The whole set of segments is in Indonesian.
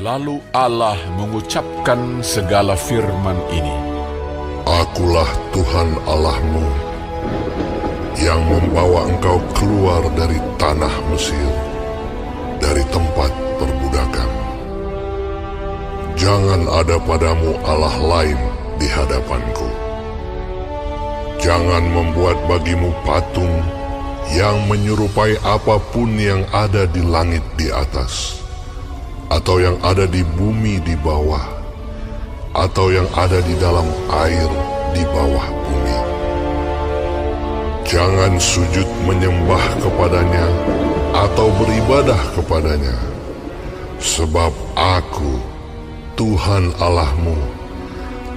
Lalu Allah mengucapkan segala firman ini. Akulah Tuhan Allahmu, yang membawa engkau keluar dari tanah Mesir, dari tempat perbudakan. Jangan ada padamu Allah lain di hadapanku. Jangan membuat bagimu patung yang menyerupai apapun yang ada di langit di atas, atau yang ada di bumi di bawah, atau yang ada di dalam air di bawah bumi. Jangan sujud menyembah kepadanya atau beribadah kepadanya, sebab Aku, Tuhan Allahmu,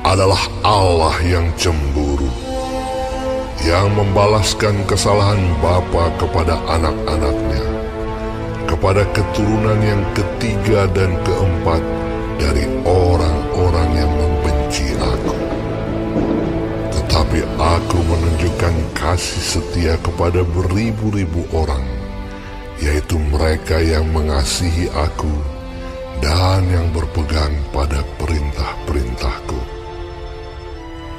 adalah Allah yang cemburu, yang membalaskan kesalahan bapa kepada anak-anaknya, kepada keturunan yang ketiga dan keempat dari orang-orang yang membenci Aku. Tetapi Aku menunjukkan kasih setia kepada beribu-ribu orang, yaitu mereka yang mengasihi Aku dan yang berpegang pada perintah-perintahku.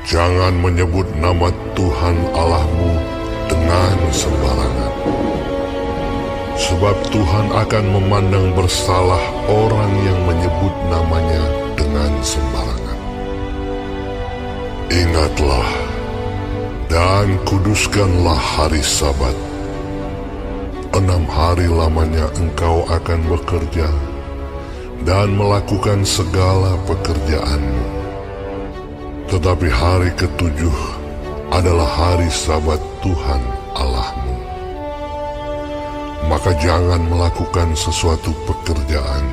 Jangan menyebut nama Tuhan Allahmu dengan sembarangan, sebab Tuhan akan memandang bersalah orang yang menyebut namanya dengan sembarangan. Ingatlah dan kuduskanlah hari Sabat. 6 hari lamanya engkau akan bekerja dan melakukan segala pekerjaanmu. Tetapi hari ke-7 adalah hari Sabat Tuhan Allahmu. Maka jangan melakukan sesuatu pekerjaan,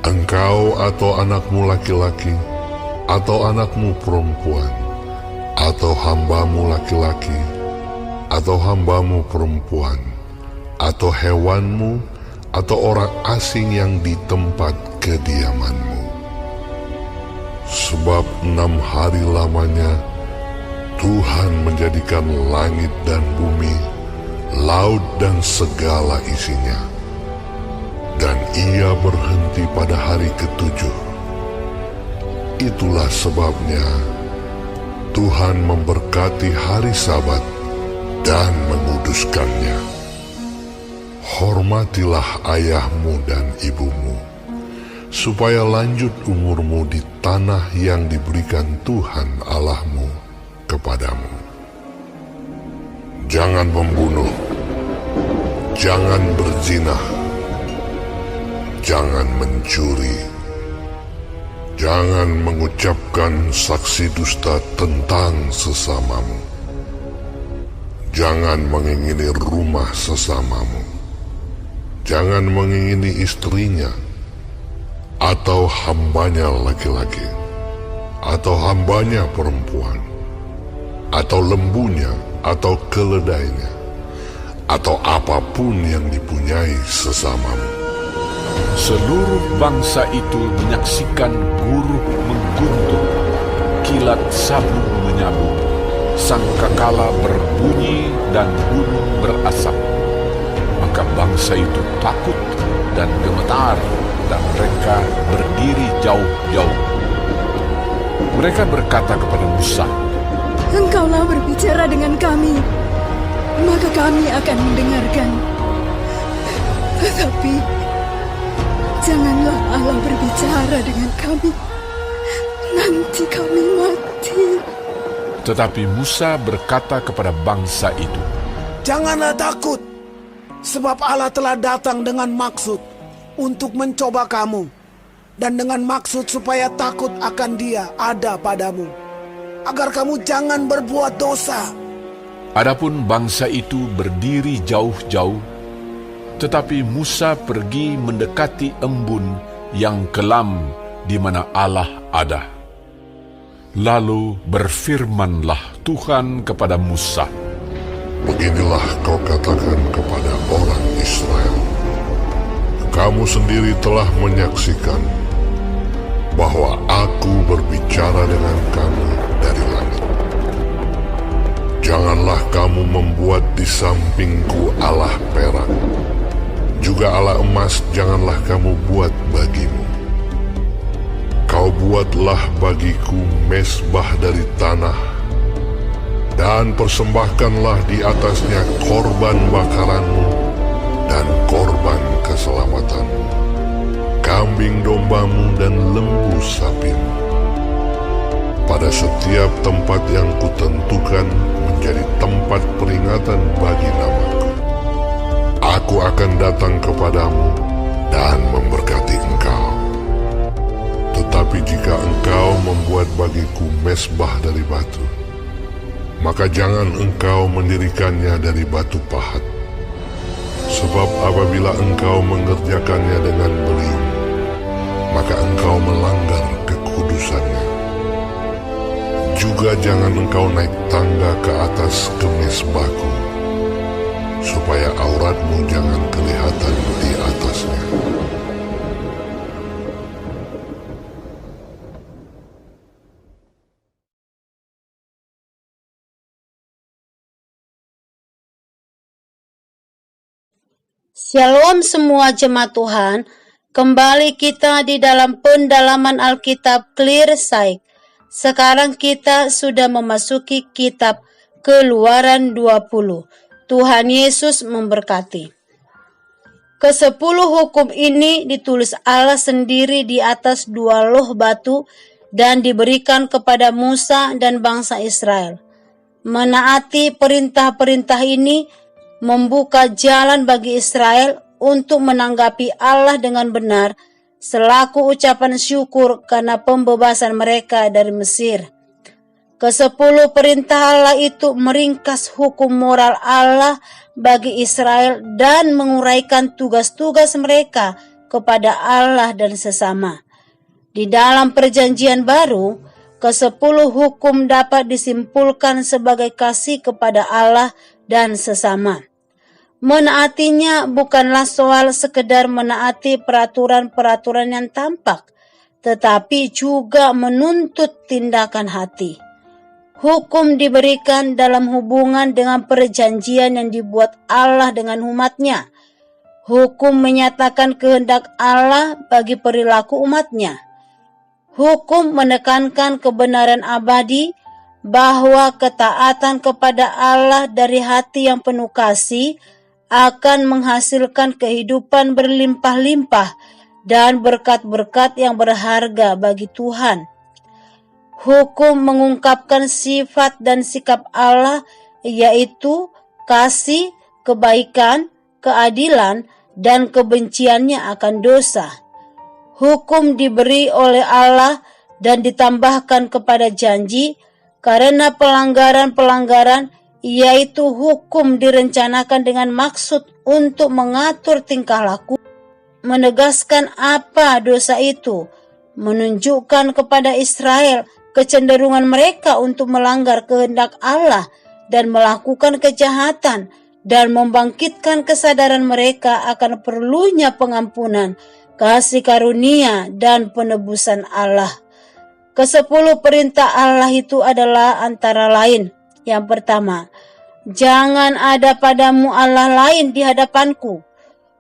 engkau atau anakmu laki-laki, atau anakmu perempuan, atau hambamu laki-laki, atau hambamu perempuan, atau hewanmu, atau orang asing yang di tempat kediamanmu. Sebab 6 hari lamanya Tuhan menjadikan langit dan bumi, laut dan segala isinya, dan Ia berhenti pada hari ke-7. Itulah sebabnya Tuhan memberkati hari Sabat dan menguduskannya. Hormatilah ayahmu dan ibumu, supaya lanjut umurmu di tanah yang diberikan Tuhan Allahmu kepadamu. Jangan membunuh, jangan berzina, jangan mencuri, jangan mengucapkan saksi dusta tentang sesamamu, jangan mengingini rumah sesamamu, jangan mengingini istrinya, atau hambanya laki-laki, atau hambanya perempuan, atau lembunya, atau keledainya, atau apapun yang dipunyai sesamamu. Seluruh bangsa itu menyaksikan guru mengguntur, kilat sabung menyabung, sangkakala berbunyi dan gunung berasap. Maka bangsa itu takut dan gemetar, dan mereka berdiri jauh-jauh. Mereka berkata kepada Musa, Engkaulah berbicara dengan kami, maka kami akan mendengarkan. Tetapi janganlah Allah berbicara dengan kami, nanti kami mati. Tetapi Musa berkata kepada bangsa itu, Janganlah takut, sebab Allah telah datang dengan maksud untuk mencoba kamu, dan dengan maksud supaya takut akan Dia ada padamu, agar kamu jangan berbuat dosa. Adapun bangsa itu berdiri jauh-jauh, tetapi Musa pergi mendekati embun yang kelam di mana Allah ada. Lalu berfirmanlah Tuhan kepada Musa, Beginilah kau katakan kepada orang Israel, kamu sendiri telah menyaksikan bahwa Aku berbicara dengan kamu dari langit. Janganlah kamu membuat di sampingku Allah perak, Juga ala emas janganlah kamu buat bagimu. Kau buatlah bagiku mezbah dari tanah, dan persembahkanlah di atasnya korban bakaranmu dan korban keselamatanmu, kambing dombamu dan lembu sapimu. Pada setiap tempat yang kutentukan menjadi tempat peringatan bagi namaku, aku akan datang kepadamu dan memberkati engkau. Tetapi jika engkau membuat bagiku mezbah dari batu, maka jangan engkau mendirikannya dari batu pahat. Sebab apabila engkau mengerjakannya dengan beliung, maka engkau melanggar kekudusannya. Juga jangan engkau naik tangga ke atas ke mezbahku, supaya auratmu jangan kelihatan di atasnya. Shalom semua jemaat Tuhan, kembali kita di dalam pendalaman Alkitab Clear Sight. Sekarang kita sudah memasuki kitab Keluaran 20. Tuhan Yesus memberkati. Ke-10 hukum ini ditulis Allah sendiri di atas 2 loh batu dan diberikan kepada Musa dan bangsa Israel. Menaati perintah-perintah ini membuka jalan bagi Israel untuk menanggapi Allah dengan benar selaku ucapan syukur karena pembebasan mereka dari Mesir. Ke-10 perintah Allah itu meringkas hukum moral Allah bagi Israel dan menguraikan tugas-tugas mereka kepada Allah dan sesama. Di dalam perjanjian baru, ke-10 hukum dapat disimpulkan sebagai kasih kepada Allah dan sesama. Menaatinya bukanlah soal sekedar menaati peraturan-peraturan yang tampak, tetapi juga menuntut tindakan hati. Hukum diberikan dalam hubungan dengan perjanjian yang dibuat Allah dengan umatnya. Hukum menyatakan kehendak Allah bagi perilaku umatnya. Hukum menekankan kebenaran abadi bahwa ketaatan kepada Allah dari hati yang penuh kasih akan menghasilkan kehidupan berlimpah-limpah dan berkat-berkat yang berharga bagi Tuhan. Hukum mengungkapkan sifat dan sikap Allah, yaitu kasih, kebaikan, keadilan, dan kebenciannya akan dosa. Hukum diberi oleh Allah dan ditambahkan kepada janji karena pelanggaran-pelanggaran, yaitu hukum direncanakan dengan maksud untuk mengatur tingkah laku, menegaskan apa dosa itu, menunjukkan kepada Israel kecenderungan mereka untuk melanggar kehendak Allah dan melakukan kejahatan, dan membangkitkan kesadaran mereka akan perlunya pengampunan, kasih karunia, dan penebusan Allah. Ke-10 perintah Allah itu adalah antara lain, yang pertama, jangan ada padamu Allah lain di hadapanku.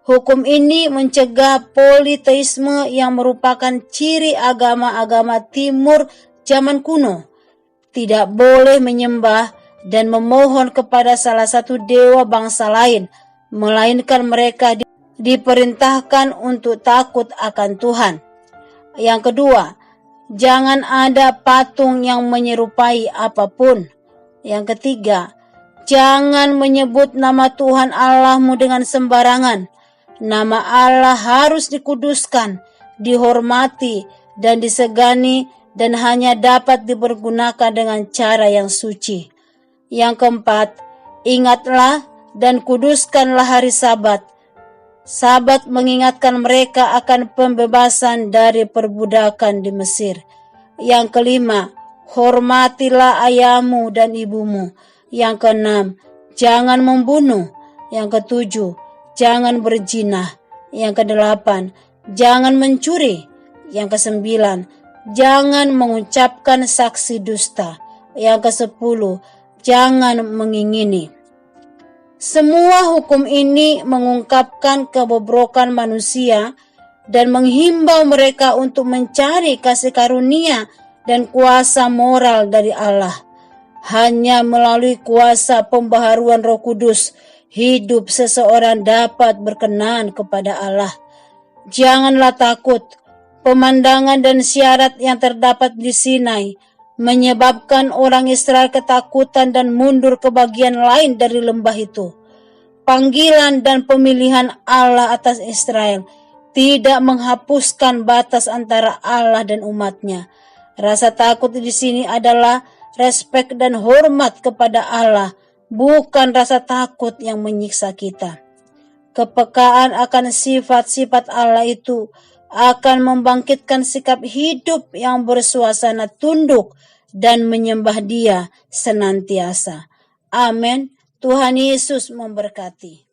Hukum ini mencegah politeisme yang merupakan ciri agama-agama timur zaman kuno. Tidak boleh menyembah dan memohon kepada salah satu dewa bangsa lain, melainkan mereka diperintahkan untuk takut akan Tuhan. Yang kedua, jangan ada patung yang menyerupai apapun. Yang ketiga, jangan menyebut nama Tuhan Allahmu dengan sembarangan. Nama Allah harus dikuduskan, dihormati, dan disegani, dan hanya dapat dipergunakan dengan cara yang suci. Yang keempat, ingatlah dan kuduskanlah hari Sabat. Sabat mengingatkan mereka akan pembebasan dari perbudakan di Mesir. Yang kelima, hormatilah ayahmu dan ibumu. Yang keenam, jangan membunuh. Yang ketujuh, jangan berzina. Yang kedelapan, jangan mencuri. Yang kesembilan, jangan mengucapkan saksi dusta. Yang kesepuluh, jangan mengingini. Semua hukum ini mengungkapkan kebobrokan manusia dan menghimbau mereka untuk mencari kasih karunia dan kuasa moral dari Allah. Hanya melalui kuasa pembaharuan Roh Kudus, hidup seseorang dapat berkenan kepada Allah. Janganlah takut. Pemandangan dan syarat yang terdapat di Sinai menyebabkan orang Israel ketakutan dan mundur ke bagian lain dari lembah itu. Panggilan dan pemilihan Allah atas Israel tidak menghapuskan batas antara Allah dan umatnya. Rasa takut di sini adalah respek dan hormat kepada Allah, bukan rasa takut yang menyiksa kita. Kepekaan akan sifat-sifat Allah itu akan membangkitkan sikap hidup yang bersuasana tunduk dan menyembah Dia senantiasa. Amin. Tuhan Yesus memberkati.